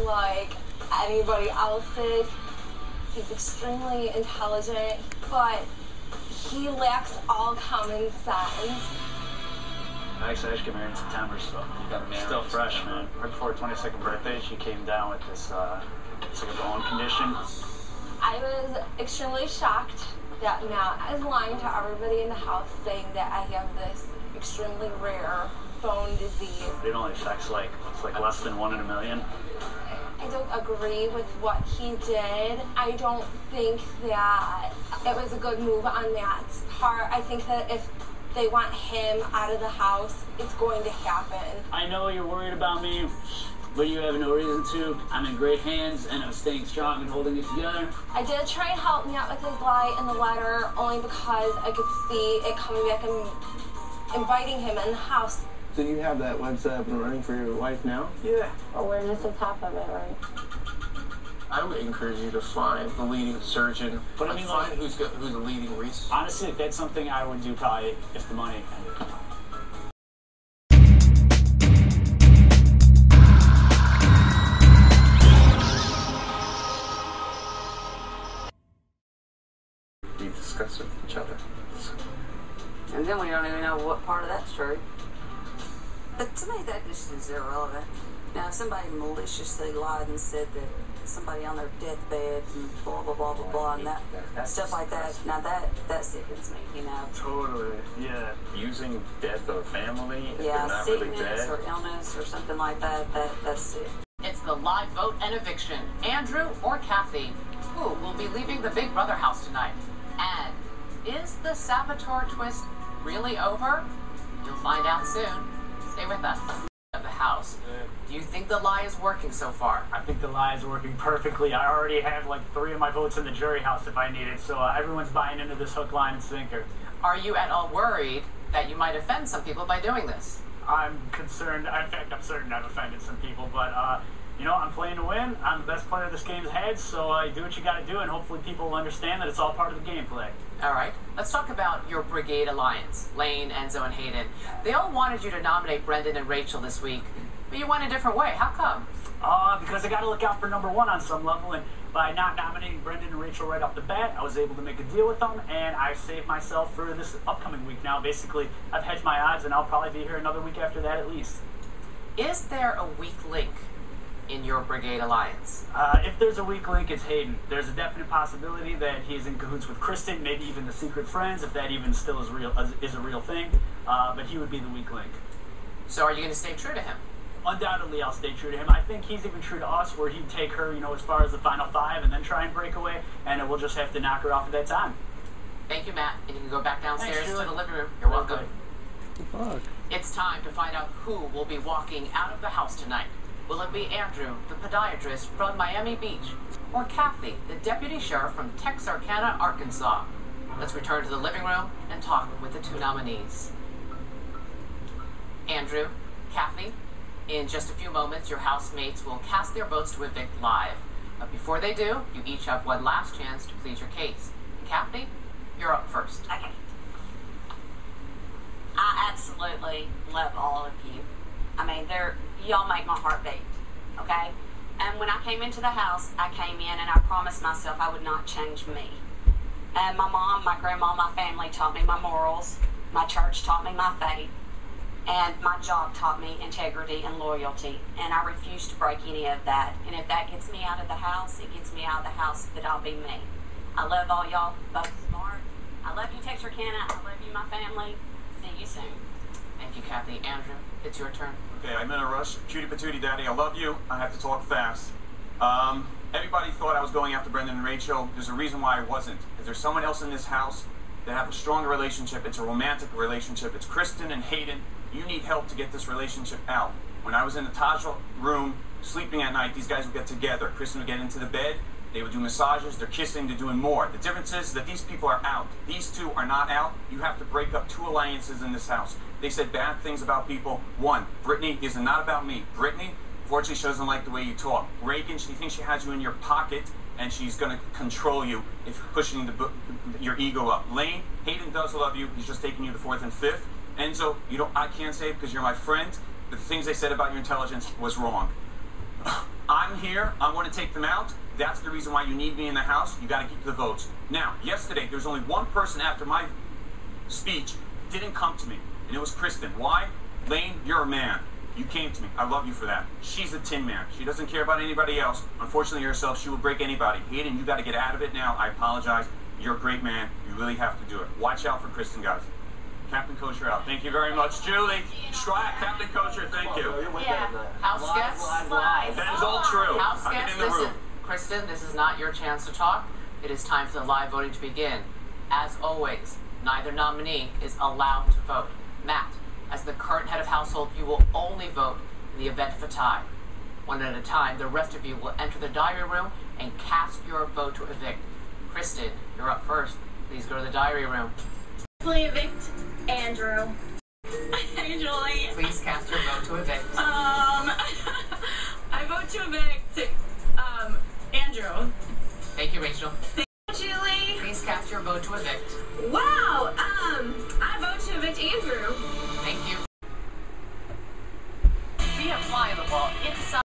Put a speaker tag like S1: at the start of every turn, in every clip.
S1: like anybody else's. He's extremely intelligent, but he lacks all common sense.
S2: Actually, I just got married in September, so you got married still fresh, man. Right before her 22nd birthday, she came down with this, it's like a bone condition.
S1: I was extremely shocked that Matt is lying to everybody in the house saying that I have this extremely rare bone disease.
S2: It only affects it's like less than 1 in a million.
S1: I don't agree with what he did. I don't think that it was a good move on Matt's part. I think that if they want him out of the house, it's going to happen.
S2: I know you're worried about me, but you have no reason to. I'm in great hands, and I'm staying strong and holding it together.
S1: I did try and help Matt with his lie in the letter, only because I could see it coming back and inviting him in the house.
S3: So you have that website up and running for your wife now?
S2: Yeah.
S1: Awareness is half of it, right?
S3: I would encourage you to find the leading surgeon.
S2: But I mean,
S3: find who's the leading researcher.
S2: Honestly, that's something I would do probably if the money ended.
S3: You discuss it with each other.
S4: And then we don't even know what part of that's true. But to me, that just is irrelevant. Now, if somebody maliciously lied and said that somebody on their deathbed and blah, blah, blah, blah, blah, and that stuff like that, now that sickens me, you know.
S2: Totally, yeah.
S5: Using death of a family if
S4: yeah,
S5: they're not
S4: sickness
S5: really dead.
S4: or illness or something like that, that's sick.
S6: It's the live vote and eviction. Andrew or Kathy, who will be leaving the Big Brother house tonight? And is the Saboteur twist really over? You'll find out soon. Stay with us. Of the house. Do you think the lie is working so far?
S2: I think the lie is working perfectly. I already have like 3 of my votes in the jury house if I need it, so everyone's buying into this hook, line, and sinker.
S6: Are you at all worried that you might offend some people by doing this?
S2: I'm concerned. In fact, I'm certain I've offended some people, but you know, I'm playing to win. I'm the best player this game's had, so do what you got to do, and hopefully people will understand that it's all part of the gameplay.
S6: All right, let's talk about your Brigade Alliance, Lane, Enzo, and Hayden. They all wanted you to nominate Brendan and Rachel this week, but you went a different way. How come?
S2: Because I got to look out for #1 on some level, and by not nominating Brendan and Rachel right off the bat, I was able to make a deal with them, and I saved myself for this upcoming week now. Basically, I've hedged my odds, and I'll probably be here another week after that at least.
S6: Is there a weak link in your Brigade Alliance?
S2: If there's a weak link, it's Hayden. There's a definite possibility that he's in cahoots with Kristen, maybe even the secret friends, if that even still is a real thing. But he would be the weak link.
S6: So are you going to stay true to him?
S2: Undoubtedly, I'll stay true to him. I think he's even true to us, where he'd take her, you know, as far as the final 5 and then try and break away, and we'll just have to knock her off at that time.
S6: Thank you, Matt. And you can go back downstairs
S2: Thanks,
S6: to the living room. You're welcome.
S3: Fuck.
S6: It's time to find out who will be walking out of the house tonight. Will it be Andrew, the podiatrist from Miami Beach, or Kathy, the deputy sheriff from Texarkana, Arkansas? Let's return to the living room and talk with the 2 nominees. Andrew, Kathy, in just a few moments, your housemates will cast their votes to evict live. But before they do, you each have one last chance to plead your case. Kathy, you're up first.
S4: Okay. I absolutely love all of you. I mean, y'all make my heart beat, okay? And when I came into the house, I came in and I promised myself I would not change me. And my mom, my grandma, my family taught me my morals. My church taught me my faith. And my job taught me integrity and loyalty. And I refuse to break any of that. And if that gets me out of the house, it gets me out of the house, but I'll be me. I love all y'all, both smart. I love you, Texarkana. I love you, my family. See you soon.
S6: Thank you, Kathy. Andrew, it's your turn.
S5: Okay, I'm in a rush. Cutie patootie daddy, I love you. I have to talk fast. Everybody thought I was going after Brendan and Rachel. There's a reason why I wasn't. If there's someone else in this house that have a stronger relationship, it's a romantic relationship. It's Kristen and Hayden. You need help to get this relationship out. When I was in the Taj room sleeping at night, these guys would get together. Kristen would get into the bed. They would do massages. They're kissing. They're doing more. The difference is that these people are out. These 2 are not out. You have to break up 2 alliances in this house. They said bad things about people. 1, Brittany is not about me. Brittany, fortunately, she doesn't like the way you talk. Reagan, she thinks she has you in your pocket, and she's going to control you if you're pushing your ego up. Lane, Hayden does love you. He's just taking you to 4th and 5th. Enzo, I can't say it because you're my friend. The things they said about your intelligence was wrong. I'm here. I want to take them out. That's the reason why you need me in the house. You got to keep the votes. Now, yesterday, there was only one person after my speech didn't come to me, and it was Kristen. Why? Lane, you're a man. You came to me. I love you for that. She's a tin man. She doesn't care about anybody else. Unfortunately, herself, she will break anybody. Hayden, you got to get out of it now. I apologize. You're a great man. You really have to do it. Watch out for Kristen, guys. Captain Kosher out. Thank you very much. Julie, Captain Kosher, thank you.
S6: Yeah. House guests.
S5: That is all true.
S6: House
S5: I'll get
S6: guests,
S5: in the room.
S6: Kristen, this is not your chance to talk. It is time for the live voting to begin. As always, neither nominee is allowed to vote. Matt, as the current head of household, you will only vote in the event of a tie. One at a time, the rest of you will enter the diary room and cast your vote to evict. Kristen, you're up first. Please go to the diary room.
S7: Evict Andrew. Hey, Julie.
S6: Please cast your vote to evict.
S7: I vote to evict Andrew.
S6: Thank you, Rachel.
S7: Thank you, Julie.
S6: Please cast your vote to evict.
S7: Wow. I vote to evict Andrew.
S6: Thank you. Be a fly on the wall inside.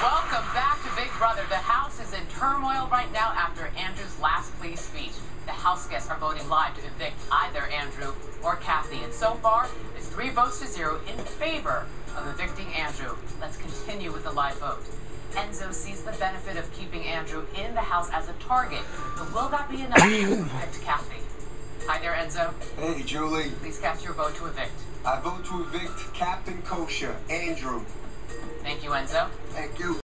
S6: Welcome back to Big Brother. The House is in turmoil right now after Andrew's last plea speech. The House guests are voting live to evict either Andrew or Kathy. And so far, it's 3 votes to 0 in favor of evicting Andrew. Let's continue with the live vote. Enzo sees the benefit of keeping Andrew in the house as a target. But will that be enough to evict Kathy? Hi there, Enzo.
S8: Hey, Julie.
S6: Please cast your vote to evict.
S8: I vote to evict Captain Kosher, Andrew.
S6: Thank you, Enzo.
S8: Thank you.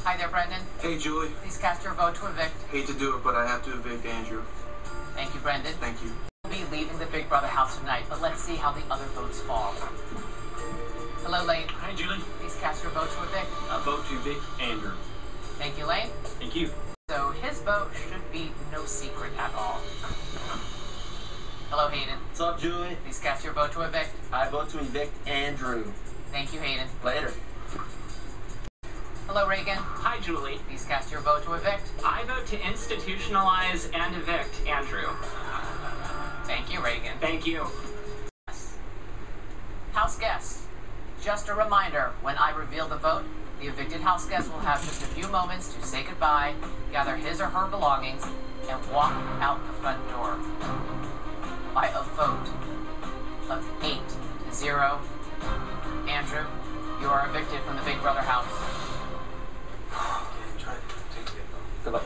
S6: Hi there, Brendan.
S3: Hey, Julie.
S6: Please cast your vote to evict.
S3: Hate to do it, but I have to evict Andrew.
S6: Thank you, Brendan.
S3: Thank you.
S6: We'll be leaving the Big Brother house tonight, but let's see how the other votes fall. Hello, Lane.
S2: Hi, Julie.
S6: Please cast your vote to evict.
S2: I vote to evict Andrew.
S6: Thank you, Lane.
S2: Thank you.
S6: So his vote should be no secret at all. Hello, Hayden.
S9: What's up, Julie?
S6: Please cast your vote to evict.
S9: I vote to evict Andrew.
S6: Thank you, Hayden.
S9: Later.
S6: Hello, Reagan.
S10: Hi, Julie.
S6: Please cast your vote to evict.
S10: I vote to institutionalize and evict Andrew.
S6: Thank you, Reagan.
S10: Thank you.
S6: House guests, just a reminder, when I reveal the vote, the evicted house guest will have just a few moments to say goodbye, gather his or her belongings, and walk out the front door. By a vote of 8 to 0, Andrew, you are evicted from the Big Brother house.
S9: Good luck.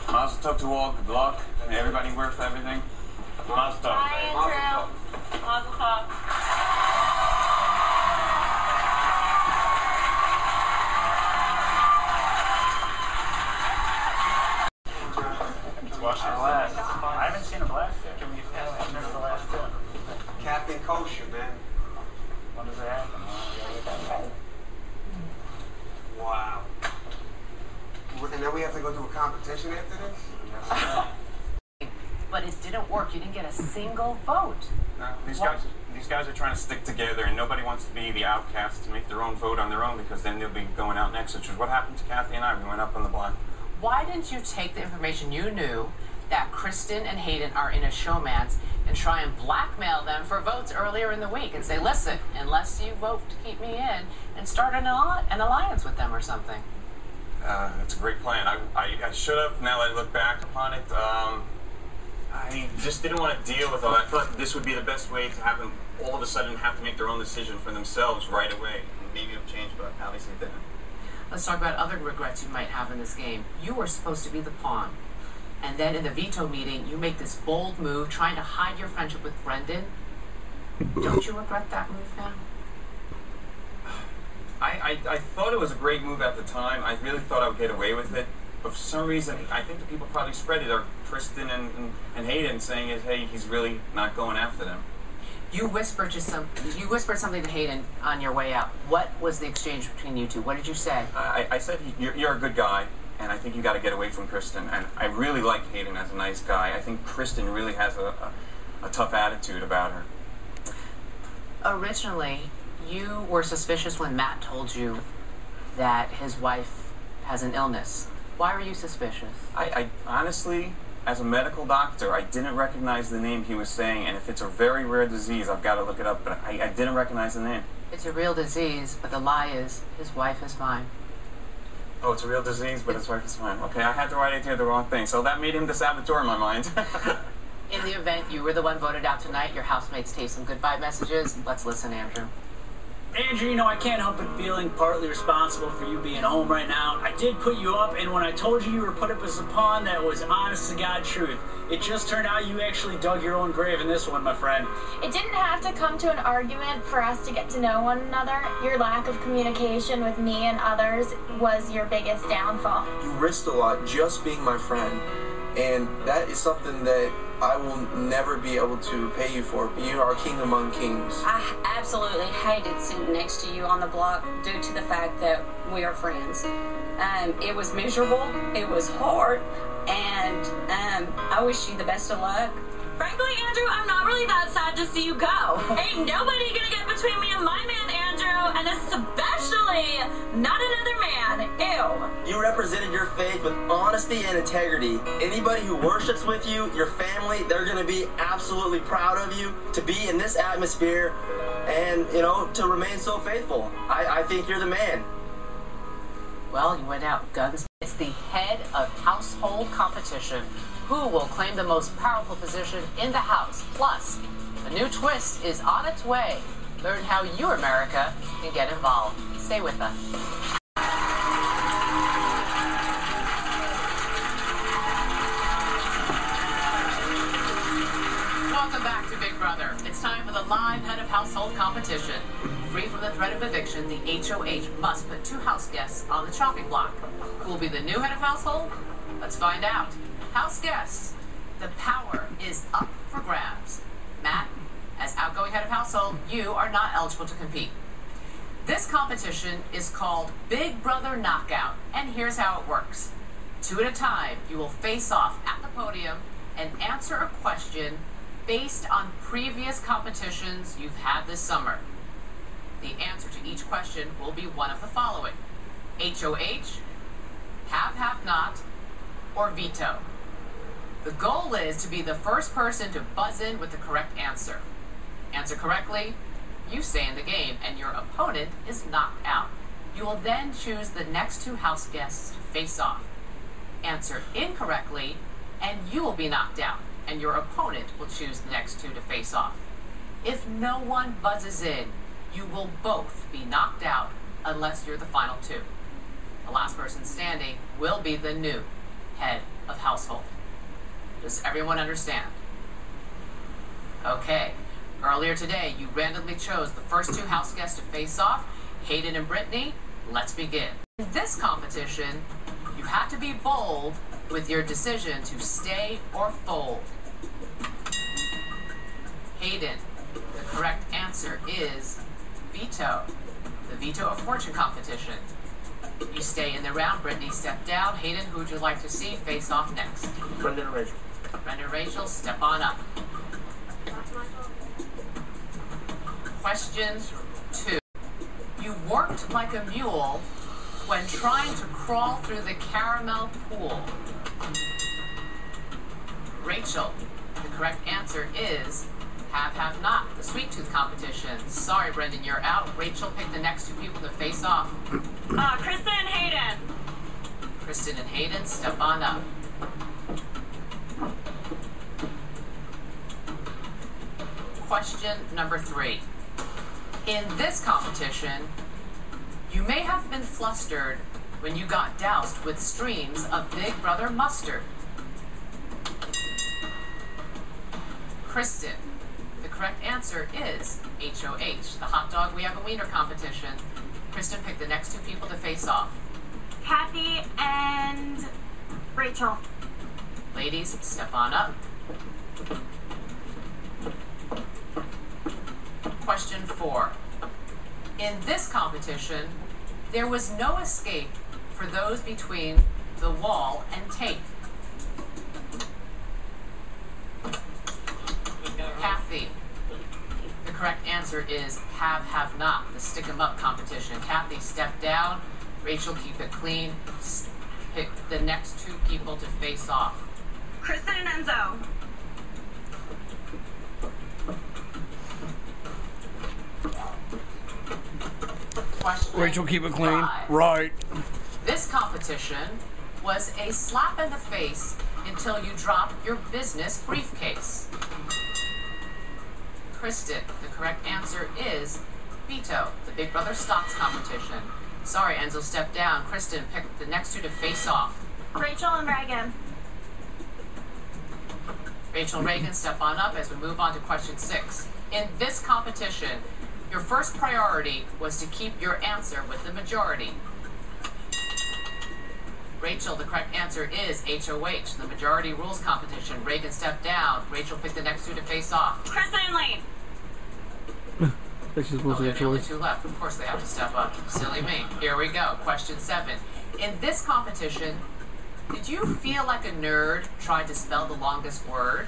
S5: Mazel tov to all. Good luck. May everybody work for everything. Mazel tov.
S7: Hi, Andrew. Mazel tov.
S2: Watch the last. I haven't seen a blast yet. Can we miss the last tip?
S8: Captain Kosher, man.
S2: When does it happen?
S8: Wow. And then we have to go do a competition after this?
S6: But it didn't work. You didn't get a single vote.
S5: No, these guys are trying to stick together, and nobody wants to be the outcast to make their own vote on their own, because then they'll be going out next, which is what happened to Kathy and I. We went up on the block.
S6: Why didn't you take the information you knew that Kristen and Hayden are in a showmance and try and blackmail them for votes earlier in the week and say, listen, unless you vote to keep me in, and start an alliance with them or something?
S5: That's a great plan. I should have, now that I look back upon it. I just didn't want to deal with all that. I thought this would be the best way to have them all of a sudden have to make their own decision for themselves right away. Maybe it'll change, but obviously it didn't.
S6: Let's talk about other regrets you might have in this game. You were supposed to be the pawn. And then in the veto meeting, you make this bold move trying to hide your friendship with Brendan. Don't you regret that move now?
S5: I thought it was a great move at the time. I really thought I would get away with it. But for some reason, I think the people probably spread it, or Kristen and Hayden saying is, hey, he's really not going after them.
S6: You whispered something to Hayden on your way out. What was the exchange between you two? What did you say?
S5: I said you're a good guy, and I think you got to get away from Kristen. And I really like Hayden as a nice guy. I think Kristen really has a tough attitude about her.
S6: Originally, you were suspicious when Matt told you that his wife has an illness. Why were you suspicious?
S5: I honestly, as a medical doctor, I didn't recognize the name he was saying, and if it's a very rare disease, I've got to look it up, but I didn't recognize the name.
S6: It's a real disease, but the lie is, his wife is fine.
S5: Oh, it's a real disease, but his wife is fine. Okay, I had to write it here the wrong thing, so that made him the saboteur in my mind.
S6: In the event you were the one voted out tonight, your housemates taped some goodbye messages. Let's listen, Andrew.
S2: Andrew, you know, I can't help but feeling partly responsible for you being home right now. I did put you up, and when I told you were put up as a pawn, that was honest to God truth. It just turned out you actually dug your own grave in this one, my friend.
S11: It didn't have to come to an argument for us to get to know one another. Your lack of communication with me and others was your biggest downfall.
S9: You risked a lot just being my friend, and that is something that I will never be able to pay you for. You are king among kings.
S4: I absolutely hated sitting next to you on the block due to the fact that we are friends. It was miserable, it was hard, and I wish you the best of luck.
S7: Frankly, Andrew, I'm not really that sad to see you go. Ain't nobody gonna get between me and my man, Andrew, and especially not another man. Ew.
S9: You represented your faith with honesty and integrity. Anybody who worships with you, your family, they're going to be absolutely proud of you to be in this atmosphere and, you know, to remain so faithful. I think you're the man.
S6: Well, you went out guns. It's the head of household competition. Who will claim the most powerful position in the house? Plus, a new twist is on its way. Learn how you, America, can get involved. Stay with us. Welcome back to Big Brother. It's time for the live head of household competition. Free from the threat of eviction, the HOH must put 2 house guests on the chopping block. Who will be the new head of household? Let's find out. House guests, the power is up for grabs. Matt, as outgoing head of household, you are not eligible to compete. This competition is called Big Brother Knockout, and here's how it works. 2 at a time, you will face off at the podium and answer a question based on previous competitions you've had this summer. The answer to each question will be one of the following: HOH, have not, or veto. The goal is to be the first person to buzz in with the correct answer. Answer correctly, you stay in the game, and your opponent is knocked out. You will then choose the next 2 house guests to face off. Answer incorrectly, and you will be knocked out, and your opponent will choose the next 2 to face off. If no one buzzes in, you will both be knocked out unless you're the final 2. The last person standing will be the new head of household. Does everyone understand? Okay. Earlier today, you randomly chose the first 2 house guests to face off, Hayden and Brittany. Let's begin. In this competition, you had to be bold with your decision to stay or fold. Hayden, the correct answer is veto. The veto of fortune competition. You stay in the round. Brittany, step down. Hayden, who would you like to see face off next?
S9: Brendan and Rachel.
S6: Brendan and Rachel, step on up. Question 2. You worked like a mule when trying to crawl through the caramel pool. Rachel, the correct answer is have not, the sweet tooth competition. Sorry, Brendan, you're out. Rachel, pick the next 2 people to face off.
S7: Kristen and Hayden.
S6: Kristen and Hayden, step on up. Question number 3. In this competition, you may have been flustered when you got doused with streams of Big Brother mustard. Kristen, the correct answer is HOH, the hot dog we have a wiener competition. Kristen, pick the next 2 people to face off.
S11: Kathy and Rachel.
S6: Ladies, step on up. question 4. In this competition, there was no escape for those between the wall and tape. Kathy. The correct answer is have not, the stick 'em up competition. Kathy, step down. Rachel, keep it clean. Pick the next 2 people to face off.
S7: Kristen and Enzo.
S6: Question
S12: Rachel, keep it clean.
S6: 5.
S12: Right.
S6: This competition was a slap in the face until you drop your business briefcase. Kristen, the correct answer is veto, the Big Brother stocks competition. Sorry, Enzo, step down. Kristen, pick the next 2 to face off.
S11: Rachel and Reagan.
S6: Rachel and Reagan, step on up as we move on to question 6. In this competition, your first priority was to keep your answer with the majority. Rachel, the correct answer is HOH, the majority rules competition. Reagan, step down. Rachel, pick the next 2 to face off.
S7: Kristen and Lane.
S12: She's supposed to
S6: They're
S12: have
S6: the only
S12: choice.
S6: 2 left. Of course they have to step up. Silly me. Here we go. Question 7. In this competition, did you feel like a nerd trying to spell the longest word?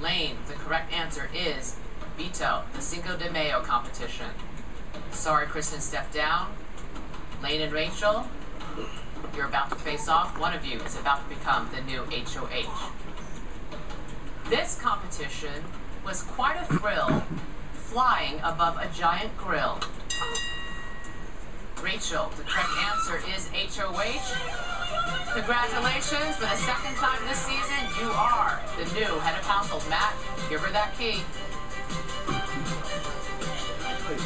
S6: Lane, the correct answer is veto, the Cinco de Mayo competition. Sorry, Kristen, step down. Lane and Rachel, you're about to face off. One of you is about to become the new HOH. This competition was quite a thrill, flying above a giant grill. Rachel, the correct answer is HOH. Congratulations, for the 2nd time this season, you are the new head of household. Matt, give her that key.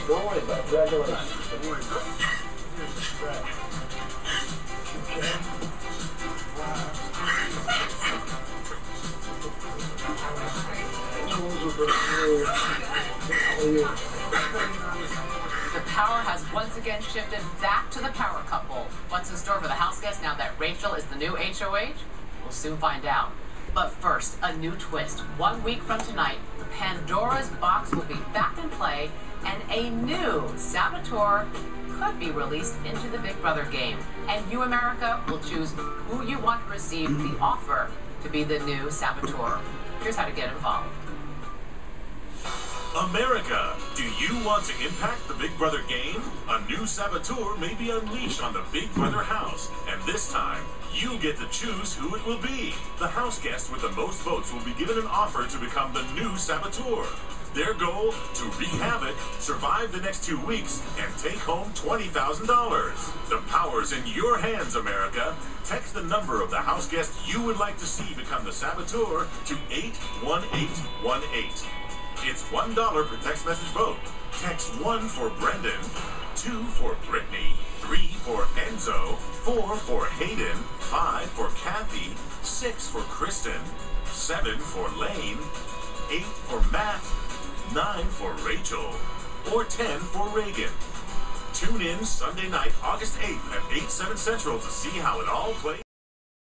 S8: Don't worry about it. Congratulations. Don't worry about it.
S13: Here's the scratch. Okay.
S6: The power has once again shifted back to the power couple. What's in store for the house guests now that Rachel is the new HOH? We'll soon find out. But first, a new twist. 1 week from tonight, Pandora's box will be back in play, and a new saboteur could be released into the Big Brother game. And you, America, will choose who you want to receive the offer to be the new saboteur. Here's how to get involved.
S14: America, do you want to impact the Big Brother game? A new saboteur may be unleashed on the Big Brother house, and this time, you get to choose who it will be. The house guest with the most votes will be given an offer to become the new saboteur. Their goal, to wreak havoc, survive the next 2 weeks, and take home $20,000. The power's in your hands, America. Text the number of the house guest you would like to see become the saboteur to 81818. It's $1 per text message vote. Text 1 for Brendan, 2 for Brittany, 3 for Enzo, 4 for Hayden, 5 for Kathy, 6 for Kristen, 7 for Lane, 8 for Matt, 9 for Rachel, or 10 for Reagan. Tune in Sunday night, August 8th at 8/7 Central to see how it all plays.